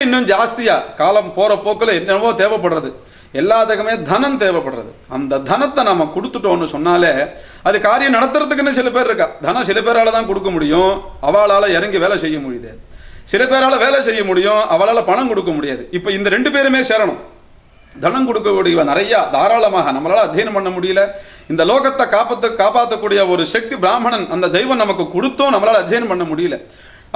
இன்னும் ஜாஸ்தியாக காலம் போகிற போக்கில் என்னவோ தேவைப்படுறது, எல்லாத்துக்குமே தனம் தேவைப்படுறது. அந்த தனத்தை நம்ம கொடுத்துட்டோம்னு சொன்னாலே அது காரியம் நடத்துறதுக்குன்னு சில பேர் இருக்கா. தனம் சில பேரால் தான் கொடுக்க முடியும், அவளால் இறங்கி வேலை செய்ய முடியுது. சில பேரால் வேலை செய்ய முடியும், அவளால் பணம் கொடுக்க முடியாது. இப்போ இந்த ரெண்டு பேருமே சேரணும். தனம் கொடுக்கக்கூடிய நிறையா தாராளமாக நம்மளால் அத்தியனம் பண்ண முடியல. இந்த லோகத்தை காப்பாற்றக்கூடிய ஒரு சக்தி பிராமணன், அந்த தெய்வம் நமக்கு கொடுத்தோம், நம்மளால் அத்தியனம் பண்ண முடியல.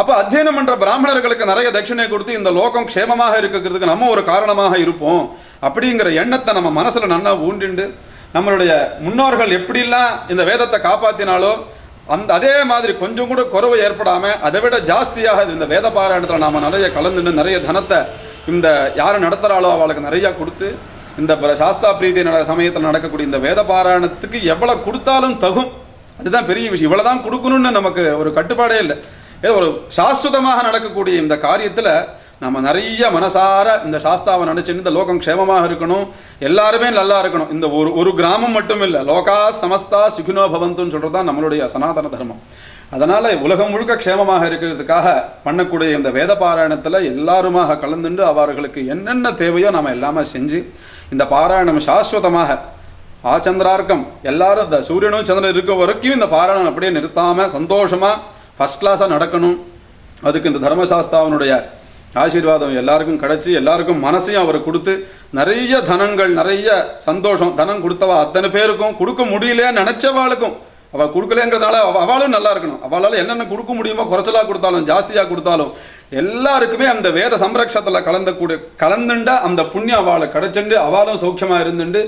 அப்போ அத்தியனம் பண்ற பிராமணர்களுக்கு நிறைய தட்சிணை கொடுத்து இந்த லோகம் க்ஷேமமாக இருக்கிறதுக்கு நம்ம ஒரு காரணமாக இருப்போம் அப்படிங்கிற எண்ணத்தை நம்ம மனசுல நல்லா ஊண்டிண்டு, நம்மளுடைய முன்னோர்கள் எப்படிலாம் இந்த வேதத்தை காப்பாத்தினாலோ அதே மாதிரி கொஞ்சம் கூட குறைவு ஏற்படாம அதை விட ஜாஸ்தியாக இந்த வேத பாராயணத்தில் நாம நிறைய கலந்துட்டு நிறைய தனத்தை இந்த யாரை நடத்துறாளோ அவளுக்கு நிறைய கொடுத்து இந்த சாஸ்தா பிரீதி சமயத்தில் நடக்கக்கூடிய இந்த வேத பாராயணத்துக்கு எவ்வளவு கொடுத்தாலும் தகும். அதுதான் பெரிய விஷயம். இவ்வளவுதான் கொடுக்கணும்னு நமக்கு ஒரு கட்டுப்பாடே இல்லை. ஒரு சாஸ்வதமாக நடக்கக்கூடிய இந்த காரியத்தில் நம்ம நிறைய மனசார இந்த சாஸ்தாவை நினைச்சு இந்த லோகம் க்ஷேமமாக இருக்கணும், எல்லாருமே நல்லா இருக்கணும். இந்த ஒரு கிராமம் மட்டும் இல்லை, லோகா சமஸ்தா சுகினோ பவந்துன்னு சொல்றதுதான் நம்மளுடைய சனாதன தர்மம். அதனால உலகம் முழுக்க க்ஷேமமாக இருக்கிறதுக்காக பண்ணக்கூடிய இந்த வேத பாராயணத்தில் எல்லாருமாக கலந்துண்டு அவர்களுக்கு என்னென்ன தேவையோ நம்ம எல்லாமே செஞ்சு இந்த பாராயணம் சாஸ்வதமாக ஆச்சந்திரார்க்கம் எல்லாரும் இந்த சூரியனும் சந்திரன் இருக்க வரைக்கும் இந்த பாராயணம் அப்படியே நிறுத்தாம சந்தோஷமா ஃபர்ஸ்ட் கிளாஸாக நடக்கணும். அதுக்கு இந்த தர்மசாஸ்தாவனுடைய ஆசீர்வாதம் எல்லாருக்கும் கிடைச்சி எல்லாருக்கும் மனசையும் அவர் கொடுத்து நிறைய தனங்கள் நிறைய சந்தோஷம் தனம் கொடுத்தவா அத்தனை பேருக்கும் கொடுக்க முடியல நினைச்சவாளுக்கும் அவள் கொடுக்கலங்கிறதுனால அவளும் நல்லா இருக்கணும். அவளால் என்னென்ன கொடுக்க முடியுமோ குறைச்சலாக கொடுத்தாலும் ஜாஸ்தியாக கொடுத்தாலும் எல்லாருக்குமே அந்த வேத சம்ரக்ஷத்தில் கலந்துண்டா அந்த புண்ணியம் அவளை கிடைச்சுண்டு அவளும் சௌக்கியமாக இருந்துண்டு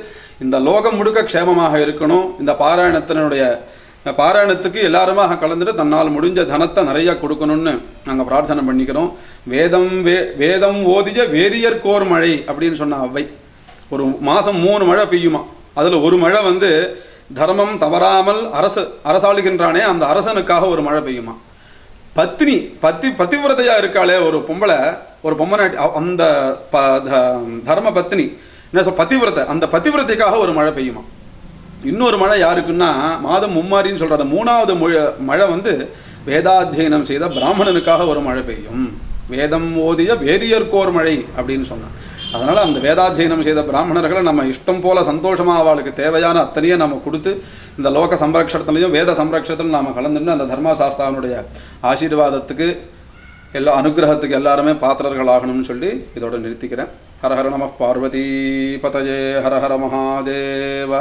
இந்த லோகம் முழுக்க க்ஷேமமாக இருக்கணும். இந்த பாராயணத்துக்கு எல்லாருமாக கலந்துட்டு தன்னால் முடிஞ்ச தனத்தை நிறைய கொடுக்கணும்னு நாங்கள் பிரார்த்தனை பண்ணிக்கிறோம். வேதம் ஓதிய வேதியர்கோர் மழை அப்படின்னு சொன்ன அவை ஒரு மாதம் 3 மழை பெய்யுமா. அதில் ஒரு மழை தர்மம் தவறாமல் அரசாளுகின்றானே அந்த அரசனுக்காக ஒரு மழை பெய்யுமா. பதிவிரதையா இருக்காளே ஒரு பொம்பளை அந்த தர்ம பத்னி என்ன பதிவிரதை, அந்த பதிவிரதைக்காக ஒரு மழை பெய்யுமா. இன்னொரு மழை யாருக்குன்னா மாதம் மும்மாரின்னு சொல்ற அந்த 3வது மழை வேதாத்தியனம் செய்த பிராமணனுக்காக ஒரு மழை பெய்யும். வேதம் ஓதிய வேதியர்கோர் மழை அப்படின்னு சொன்னான். அதனால அந்த வேதாத்தியனம் செய்த பிராமணர்களை நம்ம இஷ்டம் போல சந்தோஷமா அவளுக்கு தேவையான அத்தனையே நம்ம கொடுத்து இந்த லோக சம்ரக்ஷணத்திலையும் வேத சம்ரக்ஷணத்திலும் நாம கலந்துட்டு அந்த தர்மசாஸ்தாவனுடைய ஆசீர்வாதத்துக்கு எல்லா அனுகிரகத்துக்கு எல்லாருமே பாத்திரர்கள் ஆகணும்னு சொல்லி இதோட நிறுத்திக்கிறேன். ஹர ஹர நம பார்வதி பதயே ஹர ஹர மகாதேவ.